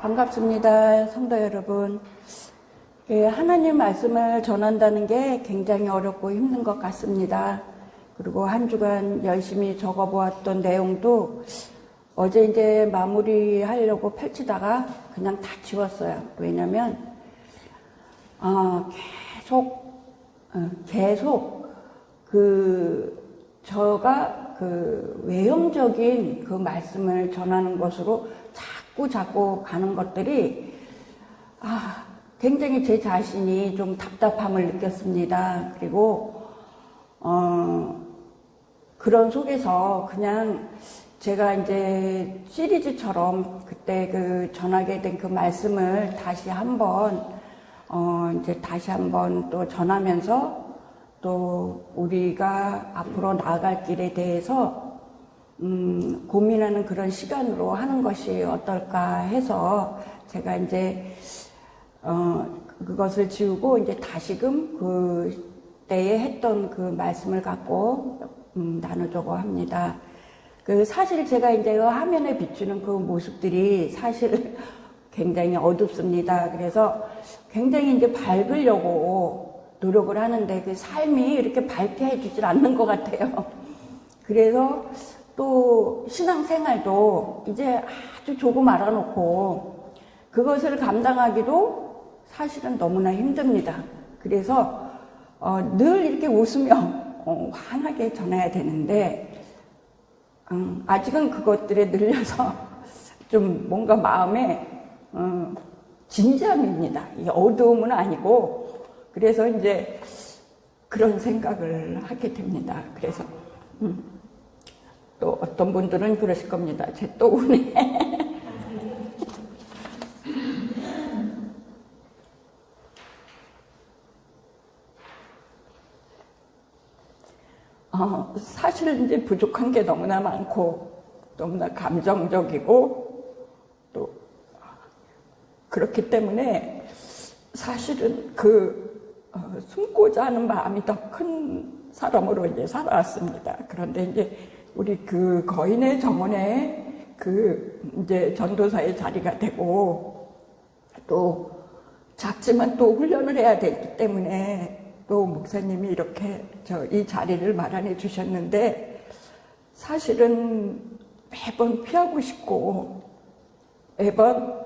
반갑습니다. 성도 여러분. 하나님 말씀을 전한다는 게 굉장히 어렵고 힘든 것 같습니다. 그리고 한 주간 열심히 적어보았던 내용도 어제 이제 마무리하려고 펼치다가 그냥 다 지웠어요. 왜냐면 계속 저가 외형적인 그 말씀을 전하는 것으로 자꾸 가는 것들이 굉장히 제 자신이 좀 답답함을 느꼈습니다. 그리고 그런 속에서 그냥 제가 이제 시리즈처럼 그때 전하게 된 그 말씀을 다시 한번 또 전하면서 또 우리가 앞으로 나아갈 길에 대해서 고민하는 그런 시간으로 하는 것이 어떨까 해서 제가 이제 그것을 지우고 이제 다시금 그때에 했던 그 말씀을 갖고 나누려고 합니다. 사실 제가 이제 화면에 비추는 그 모습들이 사실 굉장히 어둡습니다. 그래서 굉장히 이제 밝으려고 노력을 하는데 그 삶이 이렇게 밝게 해주질 않는 것 같아요. 그래서 또 신앙생활도 이제 아주 조금 알아놓고 그것을 감당하기도 사실은 너무나 힘듭니다. 그래서 늘 이렇게 웃으며 환하게 전해야 되는데 아직은 그것들에 늘려서 좀 뭔가 마음에 진지함입니다. 이 어두움은 아니고 그래서 이제 그런 생각을 하게 됩니다. 그래서 또 어떤 분들은 그러실 겁니다. 쟤 또 우네. 사실 이제 부족한 게 너무나 많고 너무나 감정적이고 또 그렇기 때문에 사실은 숨고자 하는 마음이 더 큰 사람으로 이제 살아왔습니다. 그런데 이제 우리 거인의 정원에 이제 전도사의 자리가 되고 또 작지만 또 훈련을 해야 되기 때문에 또 목사님이 이렇게 이 자리를 마련해 주셨는데 사실은 매번 피하고 싶고 매번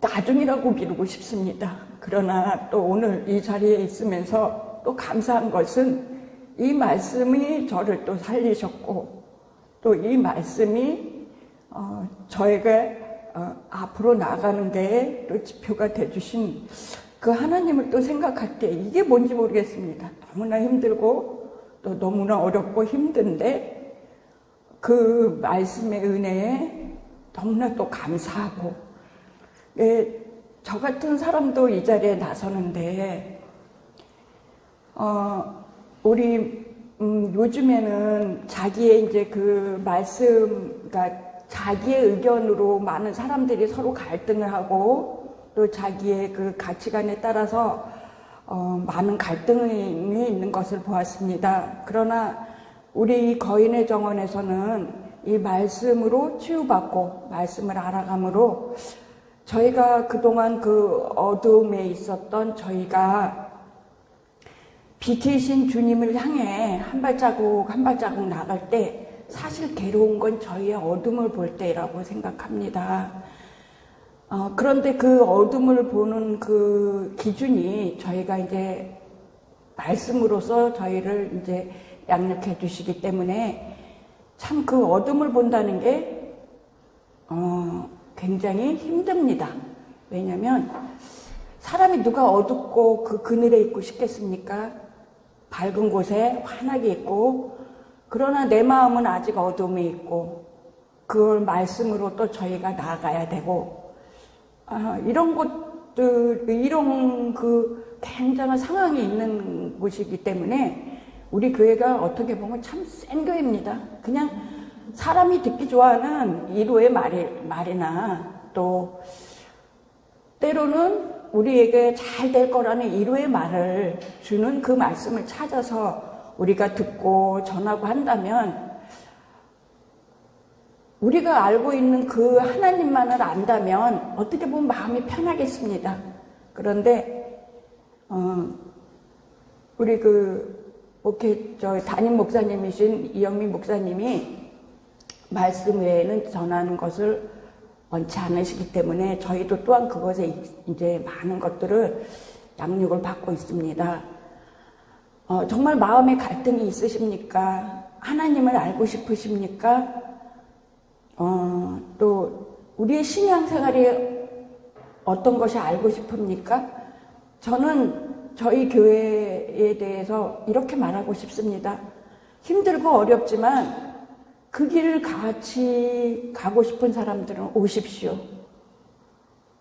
나중이라고 미루고 싶습니다. 그러나 또 오늘 이 자리에 있으면서 또 감사한 것은 이 말씀이 저를 또 살리셨고 또 이 말씀이 저에게 앞으로 나가는 데에 또 지표가 되주신 그 하나님을 또 생각할 때 이게 뭔지 모르겠습니다. 너무나 힘들고 또 너무나 어렵고 힘든데 그 말씀의 은혜에 너무나 또 감사하고 저 같은 사람도 이 자리에 나서는데 우리 요즘에는 자기의 이제 그 말씀, 그러니까 자기의 의견으로 많은 사람들이 서로 갈등을 하고 또 자기의 그 가치관에 따라서 많은 갈등이 있는 것을 보았습니다. 그러나 우리 거인의 정원에서는 이 말씀으로 치유받고 말씀을 알아감으로 저희가 그동안 그 어두움에 있었던 저희가 빛이신 주님을 향해 한 발자국 나갈 때 사실 괴로운 건 저희의 어둠을 볼 때라고 생각합니다. 그런데 그 어둠을 보는 그 기준이 저희가 이제 말씀으로서 저희를 이제 양육해 주시기 때문에 참 그 어둠을 본다는 게 굉장히 힘듭니다. 왜냐면 사람이 누가 어둡고 그 그늘에 있고 싶겠습니까? 밝은 곳에 환하게 있고 그러나 내 마음은 아직 어둠에 있고 그걸 말씀으로 또 저희가 나아가야 되고 이런 것들 이런 그 굉장한 상황이 있는 곳이기 때문에 우리 교회가 어떻게 보면 참 센 교회입니다. 그냥 사람이 듣기 좋아하는 이로의 말이나 또 때로는 우리에게 잘 될 거라는 이로의 말을 주는 그 말씀을 찾아서 우리가 듣고 전하고 한다면 우리가 알고 있는 그 하나님만을 안다면 어떻게 보면 마음이 편하겠습니다. 그런데 우리 담임 목사님이신 이영민 목사님이 말씀 외에는 전하는 것을 원치 않으시기 때문에 저희도 또한 그것에 이제 많은 것들을 양육을 받고 있습니다. 정말 마음에 갈등이 있으십니까? 하나님을 알고 싶으십니까? 또 우리의 신앙생활이 어떤 것이 알고 싶습니까? 저는 저희 교회에 대해서 이렇게 말하고 싶습니다. 힘들고 어렵지만 그 길을 같이 가고 싶은 사람들은 오십시오.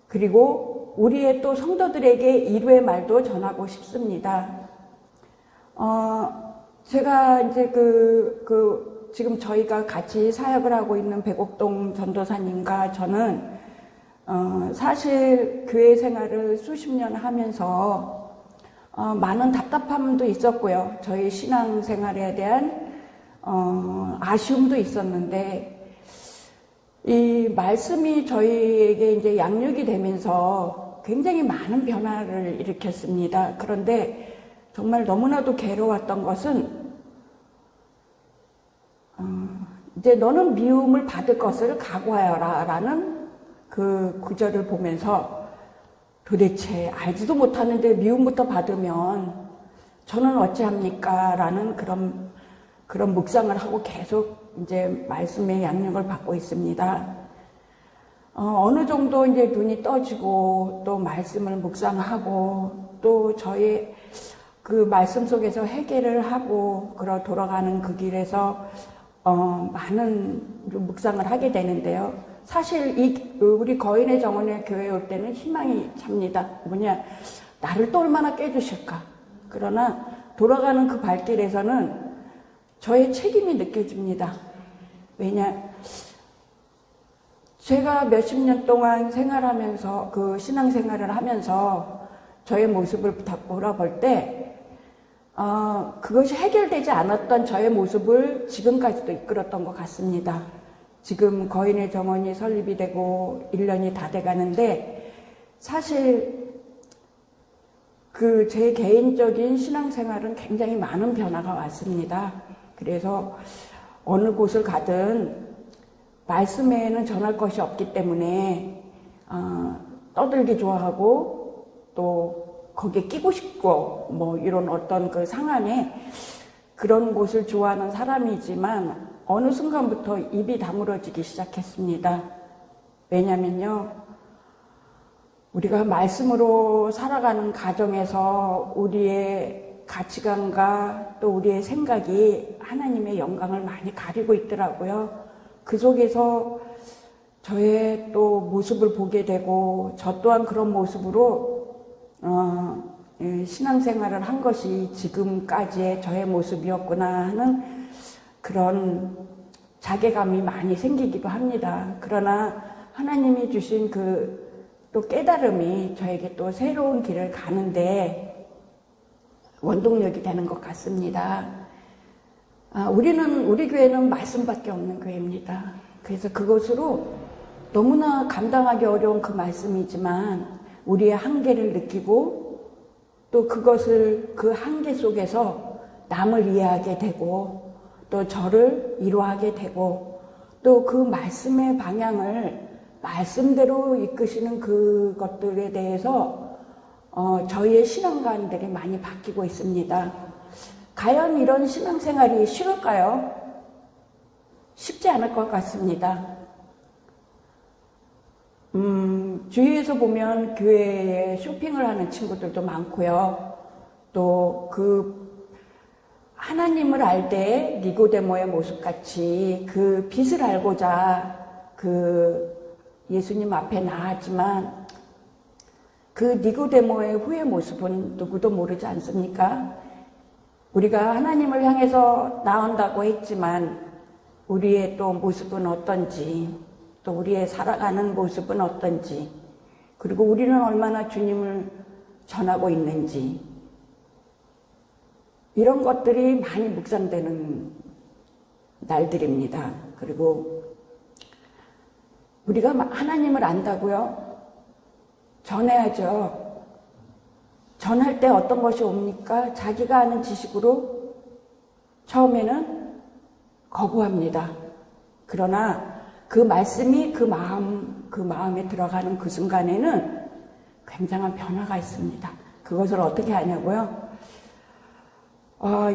그리고 우리의 또 성도들에게 이루의 말도 전하고 싶습니다. 제가 이제 지금 저희가 같이 사역을 하고 있는 백옥동 전도사님과 저는 사실 교회 생활을 수십 년 하면서 많은 답답함도 있었고요. 저희 신앙생활에 대한 아쉬움도 있었는데 이 말씀이 저희에게 이제 양육이 되면서 굉장히 많은 변화를 일으켰습니다. 그런데 정말 너무나도 괴로웠던 것은 이제 너는 미움을 받을 것을 각오하여라 라는 그 구절을 보면서 도대체 알지도 못하는데 미움부터 받으면 저는 어찌합니까? 라는 그런 묵상을 하고 계속 이제 말씀의 양육을 받고 있습니다. 어느 정도 이제 눈이 떠지고 또 말씀을 묵상하고 또 저의 그 말씀 속에서 해결을 하고 돌아가는 그 길에서 많은 묵상을 하게 되는데요. 사실 우리 거인의 정원의 교회에 올 때는 희망이 찹니다. 나를 또 얼마나 깨주실까. 그러나 돌아가는 그 발길에서는 저의 책임이 느껴집니다. 왜냐, 제가 몇십 년 동안 생활하면서 신앙생활을 하면서 저의 모습을 돌아볼 때 그것이 해결되지 않았던 저의 모습을 지금까지도 이끌었던 것 같습니다. 지금 거인의 정원이 설립이 되고 1년이 다 돼가는데 사실 제 개인적인 신앙생활은 굉장히 많은 변화가 왔습니다. 그래서 어느 곳을 가든 말씀 외에는 전할 것이 없기 때문에 떠들기 좋아하고 또 거기에 끼고 싶고 이런 어떤 그 상황에 그런 곳을 좋아하는 사람이지만 어느 순간부터 입이 다물어지기 시작했습니다. 왜냐면요, 우리가 말씀으로 살아가는 가정에서 우리의 가치관과 또 우리의 생각이 하나님의 영광을 많이 가리고 있더라고요. 그 속에서 저의 또 모습을 보게 되고 저 또한 그런 모습으로 신앙생활을 한 것이 지금까지의 저의 모습이었구나 하는 그런 자괴감이 많이 생기기도 합니다. 그러나 하나님이 주신 또 깨달음이 저에게 또 새로운 길을 가는데 원동력이 되는 것 같습니다. 우리 교회는 말씀밖에 없는 교회입니다. 그래서 그것으로 너무나 감당하기 어려운 그 말씀이지만 우리의 한계를 느끼고 또 그 한계 속에서 남을 이해하게 되고 또 저를 위로하게 되고 또 그 말씀의 방향을 말씀대로 이끄시는 그것들에 대해서 저희의 신앙관들이 많이 바뀌고 있습니다. 과연 이런 신앙생활이 쉬울까요? 쉽지 않을 것 같습니다. 주위에서 보면 교회에 쇼핑을 하는 친구들도 많고요. 또 하나님을 알 때 니고데모의 모습같이 그 빛을 알고자 예수님 앞에 나았지만 그 니고데모의 후의 모습은 누구도 모르지 않습니까? 우리가 하나님을 향해서 나온다고 했지만 우리의 또 모습은 어떤지, 또 우리의 살아가는 모습은 어떤지, 그리고 우리는 얼마나 주님을 전하고 있는지, 이런 것들이 많이 묵상되는 날들입니다. 그리고 우리가 하나님을 안다고요? 전해야죠. 전할 때 어떤 것이 옵니까? 자기가 아는 지식으로 처음에는 거부합니다. 그러나 그 말씀이 그 마음에 들어가는 그 순간에는 굉장한 변화가 있습니다. 그것을 어떻게 하냐고요?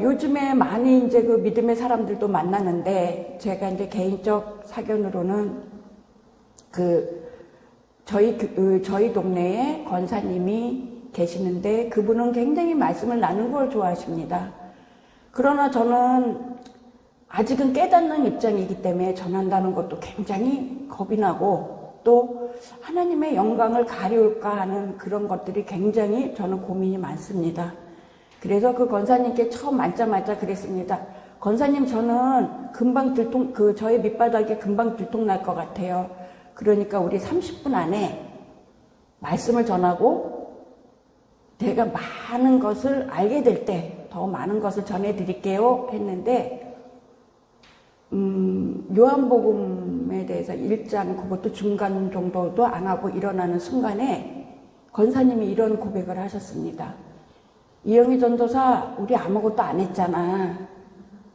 요즘에 많이 이제 그 믿음의 사람들도 만나는데, 제가 이제 개인적 사견으로는 저희 동네에 권사님이 계시는데, 그분은 굉장히 말씀을 나누는 걸 좋아하십니다. 그러나 저는 아직은 깨닫는 입장이기 때문에 전한다는 것도 굉장히 겁이 나고, 또 하나님의 영광을 가려울까 하는 그런 것들이 굉장히 저는 고민이 많습니다. 그래서 그 권사님께 처음 앉자마자 그랬습니다. 권사님, 저는 금방 저의 밑바닥에 금방 들통날 것 같아요. 그러니까 우리 30분 안에 말씀을 전하고 내가 많은 것을 알게 될 때 더 많은 것을 전해드릴게요 했는데, 요한복음에 대해서 1장 그것도 중간 정도도 안 하고 일어나는 순간에 권사님이 이런 고백을 하셨습니다. 이영희 전도사, 우리 아무것도 안 했잖아.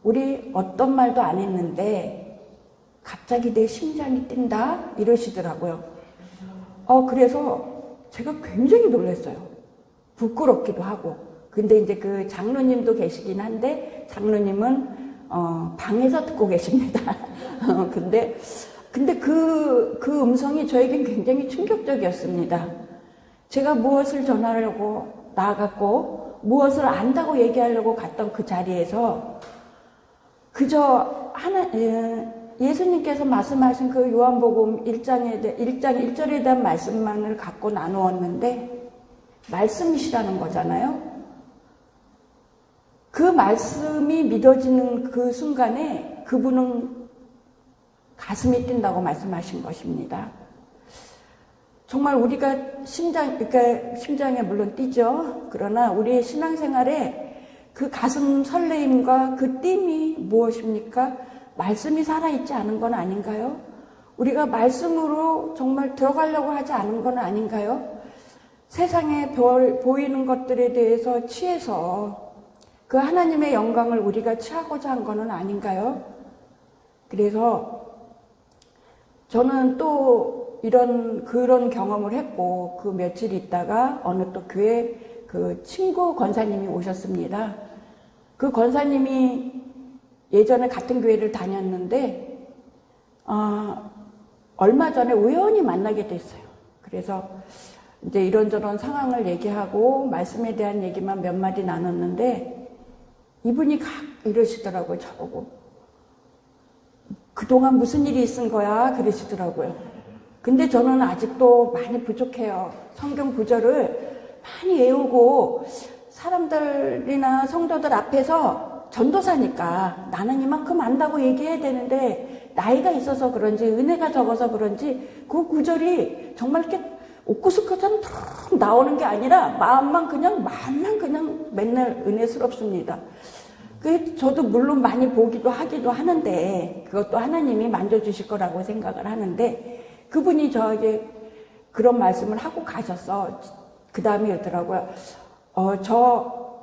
우리 어떤 말도 안 했는데 갑자기 내 심장이 뛴다? 이러시더라고요. 그래서 제가 굉장히 놀랐어요. 부끄럽기도 하고. 근데 이제 그 장로님도 계시긴 한데, 장로님은 방에서 듣고 계십니다. 근데 그 음성이 저에겐 굉장히 충격적이었습니다. 제가 무엇을 전하려고 나아갔고, 무엇을 안다고 얘기하려고 갔던 그 자리에서 그저 예수님께서 말씀하신 그 요한복음 1장 1절에 대한 말씀만을 갖고 나누었는데, 말씀이시라는 거잖아요. 그 말씀이 믿어지는 그 순간에 그분은 가슴이 뛴다고 말씀하신 것입니다. 정말 우리가 심장에 물론 뛰죠. 그러나 우리의 신앙생활에 그 가슴 설레임과 그 띵이 무엇입니까? 말씀이 살아있지 않은 건 아닌가요? 우리가 말씀으로 정말 들어가려고 하지 않은 건 아닌가요? 세상에 보이는 것들에 대해서 취해서 그 하나님의 영광을 우리가 취하고자 한 것은 아닌가요? 그래서 저는 또 그런 경험을 했고, 그 며칠 있다가 어느 또 교회 그 친구 권사님이 오셨습니다. 그 권사님이 예전에 같은 교회를 다녔는데, 얼마 전에 우연히 만나게 됐어요. 그래서 이제 이런저런 상황을 얘기하고 말씀에 대한 얘기만 몇 마디 나눴는데, 이분이 이러시더라고요, 저보고. 그동안 무슨 일이 있은 거야? 그러시더라고요. 근데 저는 아직도 많이 부족해요. 성경 구절을 많이 외우고 사람들이나 성도들 앞에서 전도사니까 나는 이만큼 안다고 얘기해야 되는데, 나이가 있어서 그런지 은혜가 적어서 그런지 그 구절이 정말 이렇게 옥구석처럼 툭 나오는 게 아니라 마음만 그냥 맨날 은혜스럽습니다. 저도 물론 많이 보기도 하기도 하는데, 그것도 하나님이 만져주실 거라고 생각을 하는데, 그분이 저에게 그런 말씀을 하고 가셔서 그 다음에 이러더라고요. 저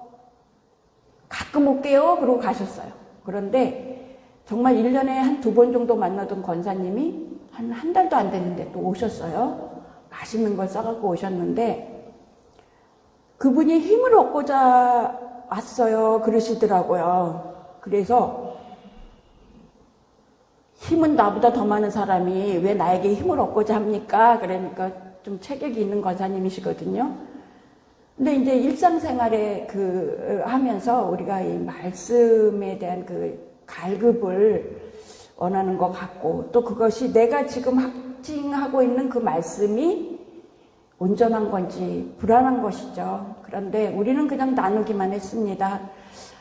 가끔 올게요. 그러고 가셨어요. 그런데 정말 1년에 한 2번 정도 만나던 권사님이 한 달도 안 됐는데 또 오셨어요. 맛있는 걸 싸갖고 오셨는데, 그분이 힘을 얻고자 왔어요. 그러시더라고요. 그래서 힘은 나보다 더 많은 사람이 왜 나에게 힘을 얻고자 합니까? 그러니까 좀 체격이 있는 권사님이시거든요. 근데 이제 일상생활에 하면서 우리가 이 말씀에 대한 그 갈급을 원하는 것 같고, 또 그것이 내가 지금 확증하고 있는 그 말씀이 온전한 건지 불안한 것이죠. 그런데 우리는 그냥 나누기만 했습니다.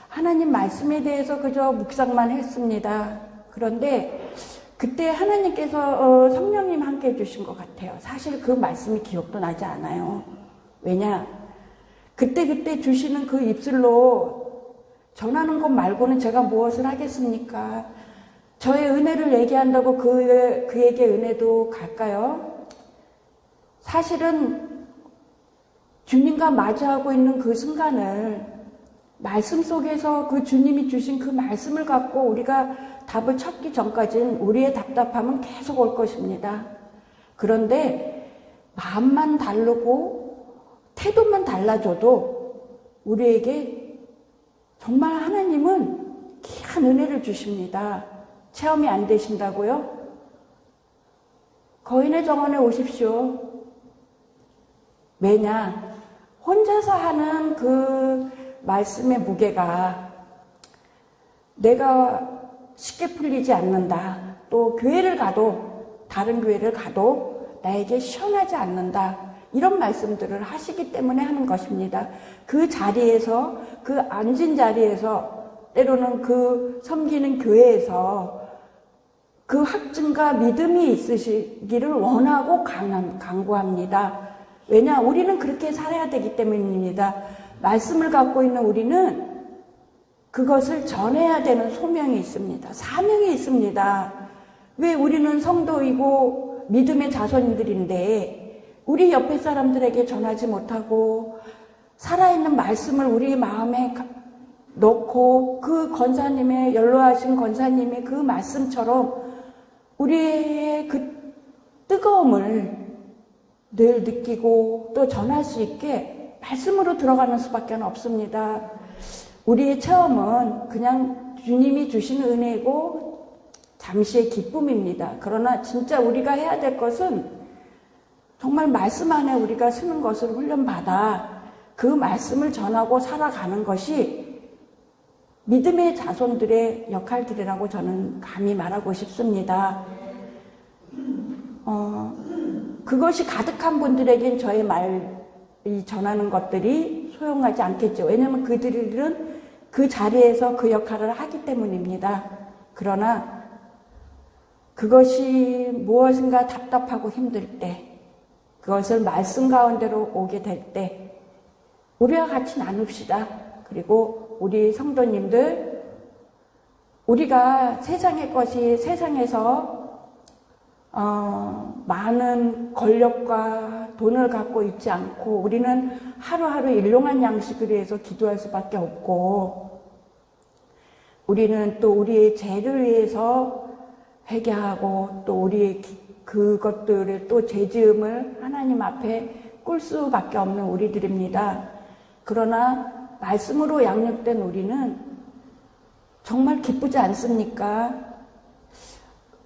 하나님 말씀에 대해서 그저 묵상만 했습니다. 그런데 그때 하나님께서 성령님 함께 해주신 것 같아요. 사실 그 말씀이 기억도 나지 않아요. 왜냐? 그때 주시는 그 입술로 전하는 것 말고는 제가 무엇을 하겠습니까? 저의 은혜를 얘기한다고 그에게 은혜도 갈까요? 사실은 주님과 마주하고 있는 그 순간을 말씀 속에서 그 주님이 주신 그 말씀을 갖고 우리가 답을 찾기 전까지는 우리의 답답함은 계속 올 것입니다. 그런데 마음만 다르고 태도만 달라져도 우리에게 정말 하나님은 귀한 은혜를 주십니다. 체험이 안 되신다고요? 거인의 정원에 오십시오. 왜냐? 혼자서 하는 그 말씀의 무게가 내가 쉽게 풀리지 않는다. 또 교회를 가도 다른 교회를 가도 나에게 시원하지 않는다. 이런 말씀들을 하시기 때문에 하는 것입니다. 그 자리에서 그 앉은 자리에서 때로는 그 섬기는 교회에서 그 확증과 믿음이 있으시기를 원하고 간구합니다. 왜냐? 우리는 그렇게 살아야 되기 때문입니다. 말씀을 갖고 있는 우리는 그것을 전해야 되는 소명이 있습니다. 사명이 있습니다. 왜 우리는 성도이고 믿음의 자손들인데 우리 옆에 사람들에게 전하지 못하고 살아있는 말씀을 우리 마음에 넣고 그 권사님의 연로하신 권사님의 그 말씀처럼 우리의 그 뜨거움을 늘 느끼고 또 전할 수 있게 말씀으로 들어가는 수밖에 없습니다. 우리의 체험은 그냥 주님이 주시는 은혜고 잠시의 기쁨입니다. 그러나 진짜 우리가 해야 될 것은 정말 말씀 안에 우리가 쓰는 것을 훈련받아 그 말씀을 전하고 살아가는 것이 믿음의 자손들의 역할들이라고 저는 감히 말하고 싶습니다. 그것이 가득한 분들에겐 저의 말이 전하는 것들이 소용하지 않겠죠. 왜냐하면 그들은 그 자리에서 그 역할을 하기 때문입니다. 그러나 그것이 무엇인가 답답하고 힘들 때, 그것을 말씀 가운데로 오게 될 때 우리와 같이 나눕시다. 그리고 우리 성도님들, 우리가 세상의 것이 세상에서 많은 권력과 돈을 갖고 있지 않고 우리는 하루하루 일용할 양식을 위해서 기도할 수밖에 없고 우리는 또 우리의 죄를 위해서 회개하고 또 우리의 그것들을 또 죄지음을 하나님 앞에 꿀 수밖에 없는 우리들입니다. 그러나 말씀으로 양육된 우리는 정말 기쁘지 않습니까?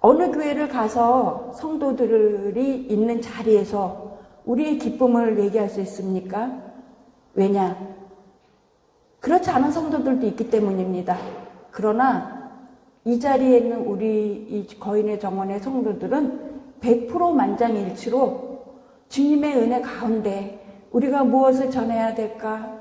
어느 교회를 가서 성도들이 있는 자리에서 우리의 기쁨을 얘기할 수 있습니까? 왜냐? 그렇지 않은 성도들도 있기 때문입니다. 그러나 이 자리에 있는 우리 이 거인의 정원의 성도들은 100% 만장일치로 주님의 은혜 가운데 우리가 무엇을 전해야 될까?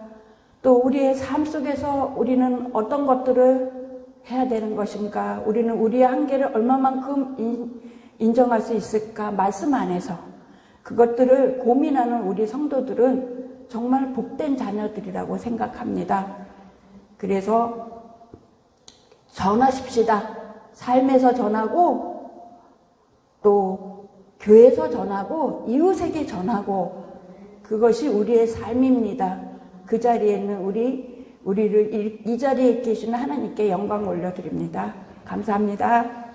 또 우리의 삶 속에서 우리는 어떤 것들을 해야 되는 것인가? 우리는 우리의 한계를 얼마만큼 인정할 수 있을까? 말씀 안에서 그것들을 고민하는 우리 성도들은 정말 복된 자녀들이라고 생각합니다. 그래서 전하십시다. 삶에서 전하고 또 교회에서 전하고 이웃에게 전하고 그것이 우리의 삶입니다. 그 자리에 있는 우리를 이 자리에 계시는 하나님께 영광 올려드립니다. 감사합니다.